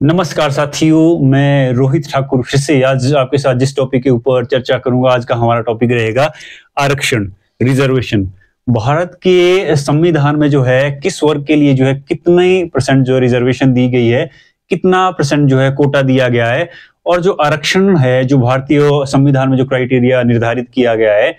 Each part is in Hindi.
नमस्कार साथियों, मैं रोहित ठाकुर फिर से आज आपके साथ जिस टॉपिक के ऊपर चर्चा करूंगा। आज का हमारा टॉपिक रहेगा आरक्षण, रिजर्वेशन। भारत के संविधान में जो है किस वर्ग के लिए जो है कितने परसेंट जो रिजर्वेशन दी गई है, कितना परसेंट जो है कोटा दिया गया है, और जो आरक्षण है जो भारतीय संविधान में जो क्राइटेरिया निर्धारित किया गया है,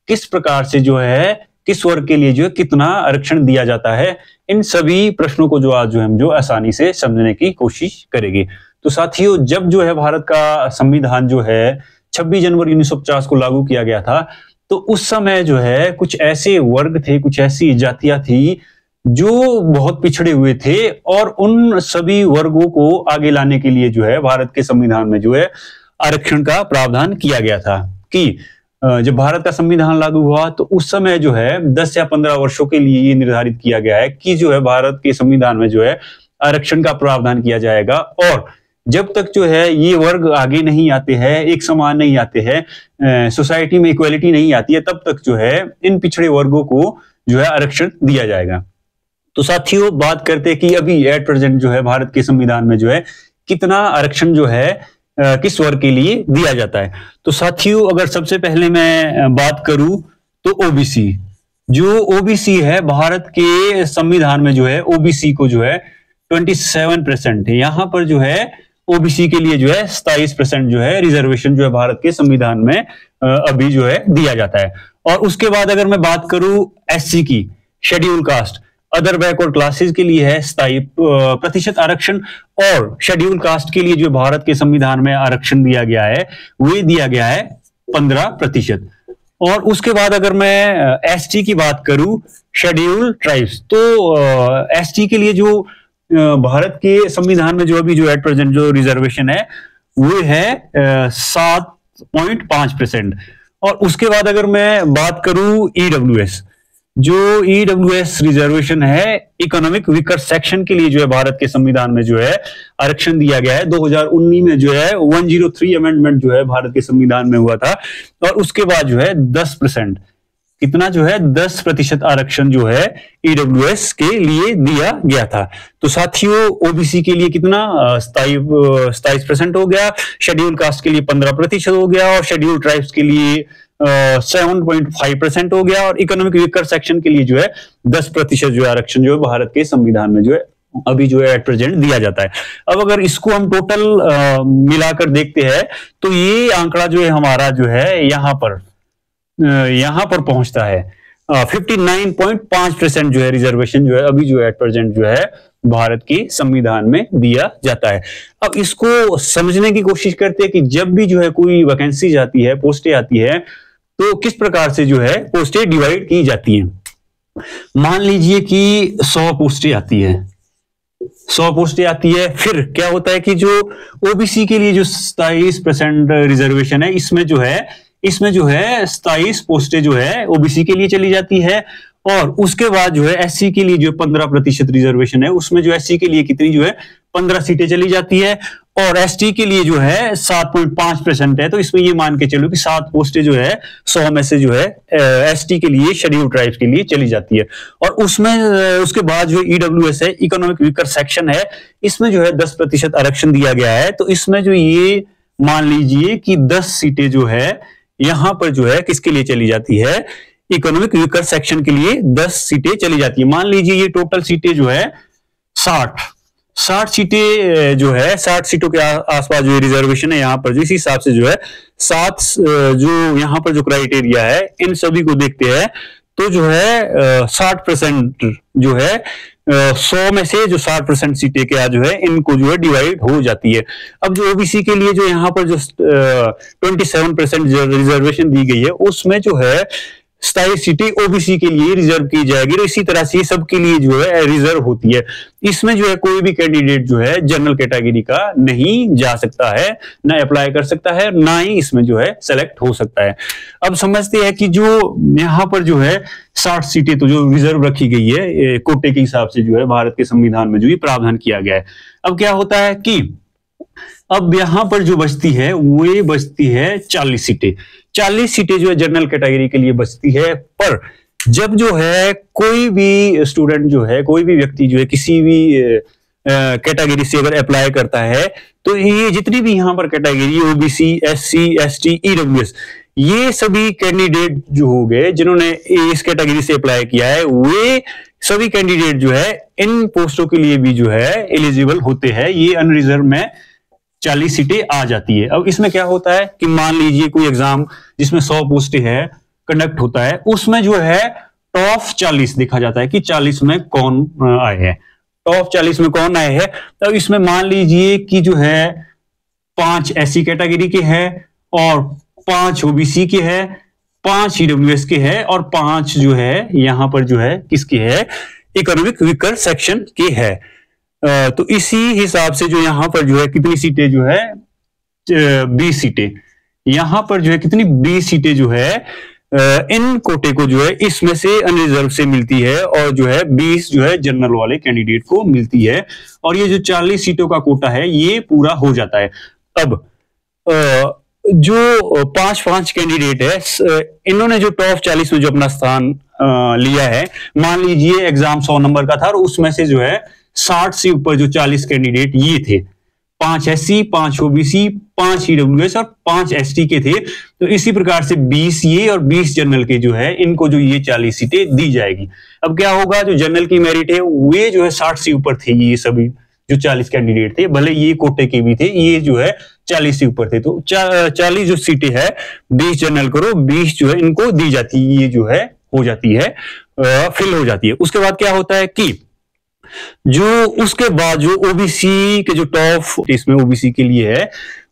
किस प्रकार से जो है किस वर्ग के लिए जो है कितना आरक्षण दिया जाता है, इन सभी प्रश्नों को जो आज जो हम जो आसानी से समझने की कोशिश करेंगे। तो साथियों, जब जो है भारत का संविधान जो है 26 जनवरी 1950 को लागू किया गया था, तो उस समय जो है कुछ ऐसे वर्ग थे, कुछ ऐसी जातियां थी जो बहुत पिछड़े हुए थे, और उन सभी वर्गों को आगे लाने के लिए जो है भारत के संविधान में जो है आरक्षण का प्रावधान किया गया था। कि जब भारत का संविधान लागू हुआ तो उस समय जो है 10 या 15 वर्षों के लिए ये निर्धारित किया गया है कि जो है भारत के संविधान में जो है आरक्षण का प्रावधान किया जाएगा, और जब तक जो है ये वर्ग आगे नहीं आते हैं, एक समान नहीं आते हैं, सोसाइटी में इक्वालिटी नहीं आती है, तब तक जो है इन पिछड़े वर्गों को जो है आरक्षण दिया जाएगा। तो साथियों, बात करते हैं कि अभी एट प्रेजेंट जो है भारत के संविधान में जो है कितना आरक्षण जो है किस वर्ग के लिए दिया जाता है। तो साथियों, अगर सबसे पहले मैं बात करूं तो ओबीसी, जो ओबीसी है भारत के संविधान में जो है ओबीसी को जो है 27% है। यहां पर जो है ओबीसी के लिए जो है 27% जो है रिजर्वेशन जो है भारत के संविधान में अभी जो है दिया जाता है। और उसके बाद अगर मैं बात करूं एससी की, schedule caste, other backward classes के लिए है 27% आरक्षण, और शेड्यूल कास्ट के लिए जो भारत के संविधान में आरक्षण दिया गया है वो दिया गया है 15%। और उसके बाद अगर मैं एसटी की बात करूं, शेड्यूल ट्राइब्स, तो एसटी के लिए जो भारत के संविधान में जो अभी जो एट प्रेजेंट जो रिजर्वेशन है वो है 7.5%। और उसके बाद अगर मैं बात करूं ईडब्ल्यूएस, जो ईडब्ल्यूएस रिजर्वेशन है इकोनॉमिक वीकर सेक्शन के लिए जो है भारत के संविधान में जो है आरक्षण दिया गया है। 2019 में जो है 103 अमेंडमेंट जो है भारत के संविधान में हुआ था, और उसके बाद जो है 10%, कितना जो है 10% आरक्षण जो है ईडब्ल्यूएस के लिए दिया गया था। तो साथियों, ओबीसी के लिए कितना 27% हो गया, शेड्यूल कास्ट के लिए 15% हो गया, और शेड्यूल ट्राइब्स के लिए 7.5% हो गया, और इकोनॉमिक वीकर सेक्शन के लिए जो है 10% जो है आरक्षण जो है भारत के संविधान में जो है अभी जो है एट प्रेजेंट दिया जाता है। अब अगर इसको हम टोटल मिलाकर देखते हैं तो ये आंकड़ा जो है हमारा जो है यहाँ पर पहुंचता है 59.5% जो है रिजर्वेशन जो है अभी जो है एट प्रेजेंट जो है भारत के संविधान में दिया जाता है। अब इसको समझने की कोशिश करते हैं कि जब भी जो है कोई वैकेंसी जाती है, पोस्टें आती है, तो किस प्रकार से जो है पोस्टें डिवाइड की जाती हैं। मान लीजिए कि 100 पोस्टें आती है, 100 पोस्टें आती है, फिर क्या होता है कि जो ओबीसी के लिए जो 27% रिजर्वेशन है, इसमें जो है 27 पोस्टें जो है ओबीसी के लिए चली जाती है। और उसके बाद जो है एससी के लिए जो 15% रिजर्वेशन है, उसमें जो एससी के लिए कितनी जो है 15 सीटें चली जाती है, और एसटी के लिए जो है 7.5% है। तो इसमें ये मान के चलो कि 7 पोस्टें जो है 100 में से जो है एसटी के लिए, शेड्यूल ट्राइब्स के लिए चली जाती है। और उसमें उसके बाद जो ईडब्ल्यूएस है, इकोनॉमिक वीकर सेक्शन है, इसमें जो है 10% आरक्षण दिया गया है। तो इसमें जो ये मान लीजिए कि 10 सीटें जो है यहां पर जो है किसके लिए चली जाती है, इकोनॉमिक वीकर सेक्शन के लिए 10 सीटें चली जाती है। मान लीजिए ये टोटल सीटें जो है 60 सीटें जो है, 60 सीटों के आसपास जो रिजर्वेशन है यहाँ पर, जिस हिसाब से जो है 7 जो यहाँ पर जो क्राइटेरिया है, इन सभी को देखते हैं तो जो है 60% जो है 100 में से जो 60% सीटें क्या जो है इनको जो है डिवाइड हो जाती है। अब जो ओबीसी के लिए जो यहाँ पर जो 27% रिजर्वेशन दी गई है, उसमें जो है 27 सीटें ओबीसी के लिए रिजर्व की जाएगी। तो इसी तरह से सबके लिए जो है रिजर्व होती है। इसमें जो है कोई भी कैंडिडेट जो है जनरल कैटेगरी का नहीं जा सकता है, ना अप्लाई कर सकता है, ना ही इसमें जो है सेलेक्ट हो सकता है। अब समझते हैं कि जो यहाँ पर जो है 60 सीटें तो जो रिजर्व रखी गई है कोटे के हिसाब से जो है भारत के संविधान में जो ये प्रावधान किया गया है। अब क्या होता है कि अब यहां पर जो बचती है वो बचती है 40 सीटें। 40 सीटें जो है जनरल कैटेगरी के लिए बचती है। पर जब जो है कोई भी स्टूडेंट जो है, कोई भी व्यक्ति जो है किसी भी कैटेगरी से अगर अप्लाई करता है तो ये जितनी भी यहाँ पर category OBC, SC, ST, EWS, ये सभी कैंडिडेट जो हो गए जिन्होंने इस कैटेगरी से अप्लाई किया है, वे सभी कैंडिडेट जो है इन पोस्टों के लिए भी जो है एलिजिबल होते हैं। ये अनरिजर्व में 40 सीटें आ जाती है। अब इसमें क्या होता है कि मान लीजिए कोई एग्जाम जिसमें 100 पोस्टें है कंडक्ट होता है, उसमें जो है टॉप 40 देखा जाता है कि 40 में कौन आए हैं, टॉप 40 में कौन आए हैं। तो इसमें मान लीजिए कि जो है 5 एससी कैटेगरी के हैं और 5 ओबीसी के हैं, 5 ईडब्ल्यूएस के हैं और 5 जो है यहां पर जो है किसके है, इकोनॉमिक वीकर सेक्शन के है। तो इसी हिसाब से जो यहां पर जो है कितनी सीटें जो है 20 सीटें, यहां पर जो है कितनी 20 सीटें जो है इन कोटे को जो है इसमें से अनरिजर्व से मिलती है और जो है 20 जो है जनरल वाले कैंडिडेट को मिलती है और ये जो 40 सीटों का कोटा है ये पूरा हो जाता है। अब जो 5 कैंडिडेट है इन्होंने जो टॉप 40 में जो अपना स्थान लिया है, मान लीजिए एग्जाम 100 नंबर का था और उसमें से जो है 60 से ऊपर जो 40 कैंडिडेट ये थे, 5 एससी, 5 ओबीसी, 5 ईडब्ल्यूएस और 5 एसटी के थे। तो इसी प्रकार से 20 ये और 20 जनरल के जो है इनको जो ये 40 सीटें दी जाएगी। अब क्या होगा, जो जनरल की मेरिट है वे जो है 60 से ऊपर थे, ये सभी जो 40 कैंडिडेट थे, भले ये कोटे के भी थे, ये जो है 40 से ऊपर थे। तो 40 जो सीटें है 20 जनरल करो, 20 जो है इनको दी जाती है, ये जो है हो जाती है फिल हो जाती है। उसके बाद क्या होता है कि जो उसके बाद जो ओबीसी के जो टॉप इसमें ओबीसी के लिए है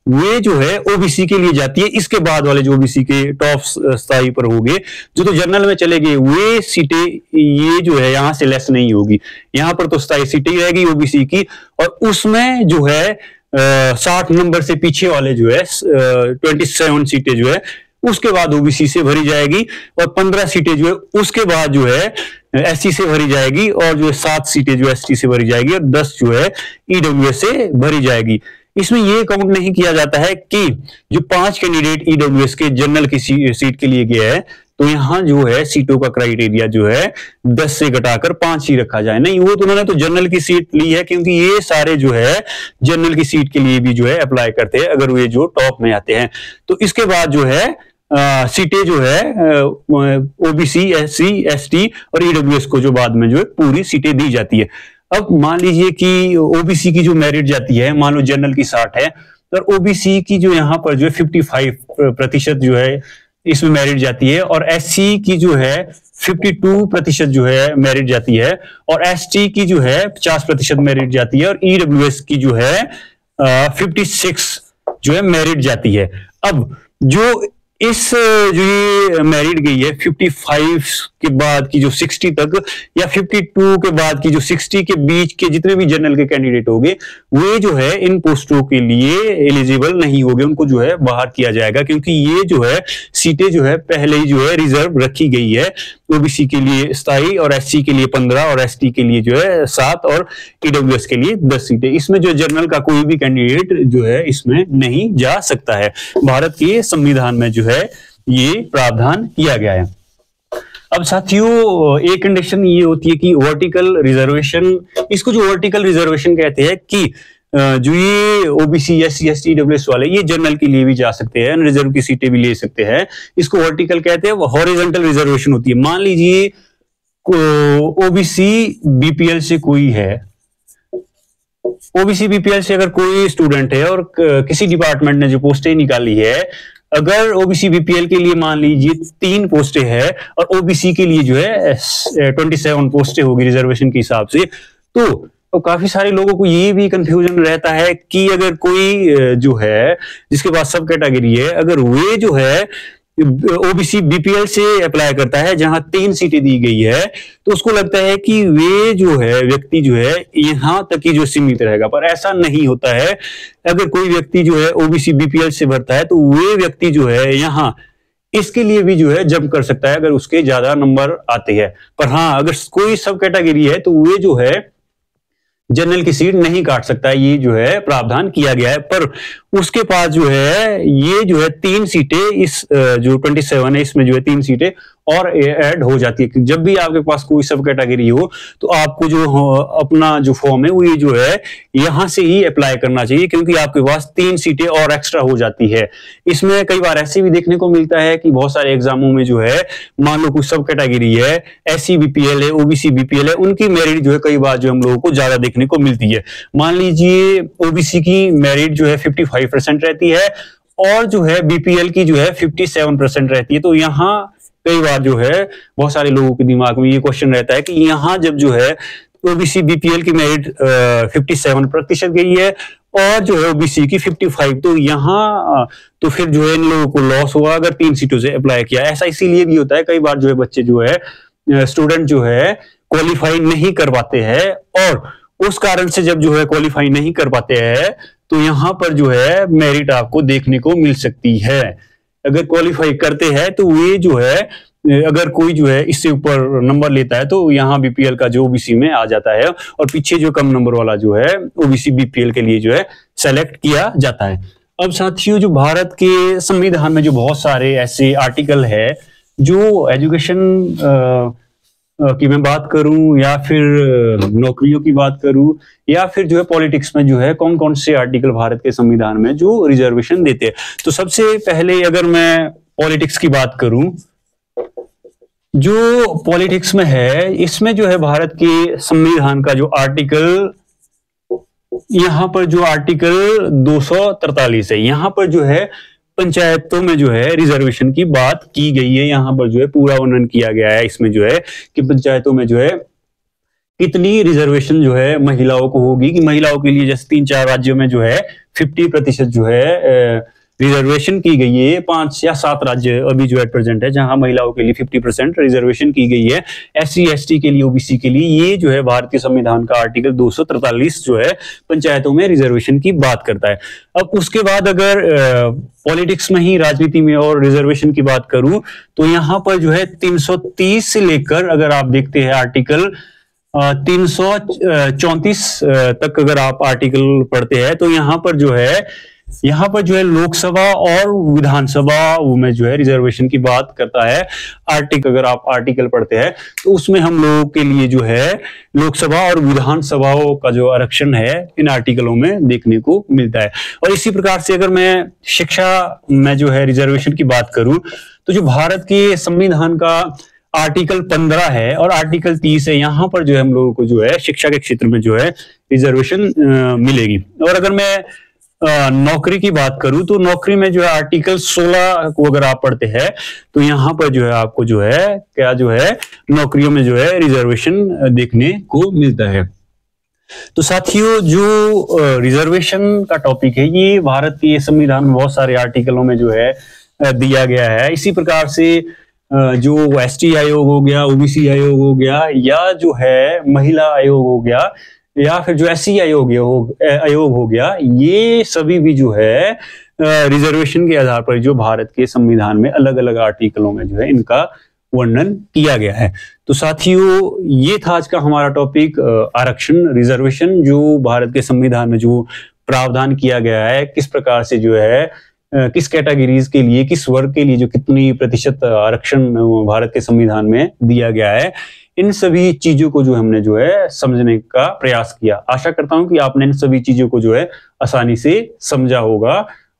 वे जो है ओबीसी के लिए जाती है। इसके बाद वाले जो ओबीसी के टॉप स्थाई पर होंगे, जो तो जनरल में चले गए, वे सीटें ये जो है यहां से लेस नहीं होगी, यहां पर तो स्थाई सीटें ही रहेगी ओबीसी की और उसमें जो है 60 नंबर से पीछे वाले जो है 27 सीटें जो है उसके बाद ओबीसी से भरी जाएगी और 15 सीटें जो है उसके बाद जो है एससी से भरी जाएगी और जो है 7 सीटें जो एसटी से भरी जाएगी और 10 जो है ईडब्ल्यूएस से भरी जाएगी। इसमें यह काउंट नहीं किया जाता है कि जो 5 कैंडिडेट ईडब्ल्यूएस के जनरल की सीट के लिए गया है तो यहां जो है सीटों का क्राइटेरिया जो है 10 से घटाकर 5 ही रखा जाए, नहीं, वो तो उन्होंने तो जनरल की सीट ली है क्योंकि ये सारे जो है जनरल की सीट के लिए भी जो है अप्लाई करते हैं अगर वे जो टॉप में आते हैं। तो इसके बाद जो है सीटें जो है ओबीसी, एससी, एसटी और ईडब्ल्यूएस को जो बाद में जो है पूरी सीटें दी जाती है। अब मान लीजिए कि ओबीसी की जो मेरिट जाती है, मान लो जनरल की 60 है तो ओबीसी की जो यहाँ पर जो है 55% जो है इसमें मेरिट जाती है और एससी की जो है 52% जो है मेरिट जाती है और एसटी की जो है 50% मेरिट जाती है और ईडब्ल्यूएस की जो है 56 जो है मेरिट जाती है। अब जो इस जो ये मेरिट गई है 55 के बाद की जो 60 तक या 52 के बाद की जो 60 के बीच के जितने भी जनरल के कैंडिडेट होंगे वे जो है इन पोस्टों के लिए एलिजिबल नहीं होंगे, उनको जो है बाहर किया जाएगा क्योंकि ये जो है सीटें जो है पहले ही जो है रिजर्व रखी गई है। ओबीसी के लिए 27 और एससी के लिए 15 और एसटी के लिए जो है 7 और ईडब्ल्यूएस के लिए 10 सीटें। इसमें जो जनरल का कोई भी कैंडिडेट जो है इसमें नहीं जा सकता है। भारत के संविधान में जो है ये प्रावधान किया गया है। अब साथियों एक कंडीशन ये होती है कि वर्टिकल रिजर्वेशन, इसको जो वर्टिकल रिजर्वेशन कहते हैं कि जो ये ओबीसी, एससी, एसटी, ईडब्ल्यूएस वाले ये जनरल के लिए भी जा सकते हैं, रिजर्व की सीटें भी ले सकते हैं, इसको वर्टिकल कहते हैं। वो हॉरिजॉन्टल रिजर्वेशन होती है। मान लीजिए ओबीसी बीपीएल से कोई है, ओबीसी बीपीएल से अगर कोई स्टूडेंट है और किसी डिपार्टमेंट ने जो पोस्टें निकाली है, अगर ओबीसी बीपीएल के लिए मान लीजिए 3 पोस्टें हैं और ओबीसी के लिए जो है 27 पोस्टें होगी रिजर्वेशन के हिसाब से, तो काफी सारे लोगों को ये भी कंफ्यूजन रहता है कि अगर कोई जो है जिसके पास सब कैटेगरी है, अगर वे जो है ओबीसी बीपीएल से अप्लाई करता है जहां 3 सीटें दी गई है तो उसको लगता है कि वे जो है व्यक्ति जो है यहां तक ही जो सीमित रहेगा, पर ऐसा नहीं होता है। अगर कोई व्यक्ति जो है ओबीसी बीपीएल से भरता है तो वे व्यक्ति जो है यहां इसके लिए भी जो है जंप कर सकता है अगर उसके ज्यादा नंबर आते हैं। पर हाँ, अगर कोई सब कैटेगरी है तो वे जो है जनरल की सीट नहीं काट सकता, ये जो है प्रावधान किया गया है। पर उसके पास जो है ये जो है 3 सीटें, इस जो 27 है इसमें जो है 3 सीटें और ऐड हो जाती है। जब भी आपके पास कोई सब कैटेगरी हो तो आपको जो अपना जो फॉर्म है वो ये जो है यहां से ही अप्लाई करना चाहिए, क्योंकि आपके पास 3 सीटें और एक्स्ट्रा हो जाती है। इसमें कई बार ऐसे भी देखने को मिलता है कि बहुत सारे एग्जामों में जो है मान लो कुछ सब कैटेगरी है, SC BPL है, OBC BPL है, उनकी मेरिट जो है कई बार जो हम लोगों को ज्यादा देखने को मिलती है। मान लीजिए OBC की मेरिट जो है 55% रहती है और जो है BPL की जो है 57% रहती है। तो यहाँ कई बार जो है बहुत सारे लोगों के दिमाग में ये क्वेश्चन रहता है कि यहाँ जब जो है OBC BPL की मेरिट 57% गई है और जो है OBC की 55, तो यहाँ तो फिर जो है इन लोगों को लॉस हुआ अगर 3 सीटों से अप्लाई किया। ऐसा इसीलिए भी होता है, कई बार जो है बच्चे जो है स्टूडेंट जो है क्वालिफाई नहीं कर पाते हैं और उस कारण से जब जो है क्वालिफाई नहीं कर पाते हैं तो यहाँ पर जो है मेरिट आपको देखने को मिल सकती है। अगर क्वालिफाई करते हैं तो ये जो है अगर कोई जो है इससे ऊपर नंबर लेता है तो यहाँ BPL का जो OBC में आ जाता है और पीछे जो कम नंबर वाला जो है OBC BPL के लिए जो है सेलेक्ट किया जाता है। अब साथियों, जो भारत के संविधान में जो बहुत सारे ऐसे आर्टिकल है जो एजुकेशन की मैं बात करूं या फिर नौकरियों की बात करूं या फिर जो है पॉलिटिक्स में जो है कौन कौन से आर्टिकल भारत के संविधान में जो रिजर्वेशन देते हैं। तो सबसे पहले अगर मैं पॉलिटिक्स की बात करूं, जो पॉलिटिक्स में है इसमें जो है भारत के संविधान का जो आर्टिकल, यहां पर जो आर्टिकल 243 है, यहां पर जो है पंचायतों में जो है रिजर्वेशन की बात की गई है। यहाँ पर जो है पूरा वर्णन किया गया है इसमें जो है कि पंचायतों में जो है कितनी रिजर्वेशन जो है महिलाओं को होगी, कि महिलाओं के लिए जैसे 3-4 राज्यों में जो है 50% जो है रिजर्वेशन की गई है। 5 या 7 राज्य अभी जो एट प्रेजेंट है जहां महिलाओं के लिए 50% रिजर्वेशन की गई है। SC ST के लिए, OBC के लिए ये जो है भारतीय संविधान का आर्टिकल 243 जो है पंचायतों में रिजर्वेशन की बात करता है। अब उसके बाद अगर पॉलिटिक्स में ही, राजनीति में और रिजर्वेशन की बात करूं तो यहाँ पर जो है 330 से लेकर अगर आप देखते हैं आर्टिकल 334 तक अगर आप आर्टिकल पढ़ते हैं तो यहाँ पर जो है लोकसभा और विधानसभा में जो है रिजर्वेशन की बात करता है। अगर आप आर्टिकल पढ़ते हैं तो उसमें हम लोगों के लिए जो है लोकसभा और विधानसभाओं का जो आरक्षण है इन आर्टिकलों में देखने को मिलता है। और इसी प्रकार से अगर मैं शिक्षा में जो है रिजर्वेशन की बात करूं तो जो भारत के संविधान का आर्टिकल 15 है और आर्टिकल 30 है, यहाँ पर जो है हम लोगों को जो है शिक्षा के क्षेत्र में जो है रिजर्वेशन मिलेगी। और अगर मैं नौकरी की बात करूं तो नौकरी में जो है आर्टिकल 16 को अगर आप पढ़ते हैं तो यहाँ पर जो है आपको जो है क्या जो है नौकरियों में जो है रिजर्वेशन देखने को मिलता है। तो साथियों, जो रिजर्वेशन का टॉपिक है ये भारत के संविधान में बहुत सारे आर्टिकलों में जो है दिया गया है। इसी प्रकार से जो ST आयोग हो गया, OBC आयोग हो गया या जो है महिला आयोग हो गया या फिर जो SC आयोग हो गया, ये सभी भी जो है रिजर्वेशन के आधार पर जो भारत के संविधान में अलग अलग आर्टिकलों में जो है इनका वर्णन किया गया है। तो साथियों, ये था आज का हमारा टॉपिक आरक्षण, रिजर्वेशन, जो भारत के संविधान में जो प्रावधान किया गया है, किस प्रकार से जो है किस कैटेगरीज के लिए, किस वर्ग के लिए जो कितनी प्रतिशत आरक्षण भारत के संविधान में दिया गया है, इन सभी चीजों को जो हमने जो है समझने का प्रयास किया। आशा करता हूं कि आपने इन सभी चीजों को जो है आसानी से समझा होगा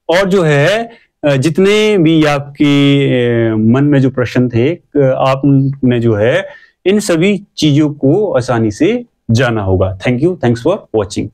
और जो है जितने भी आपके मन में जो प्रश्न थे आपने जो है इन सभी चीजों को आसानी से जाना होगा। Thank you, thanks for watching.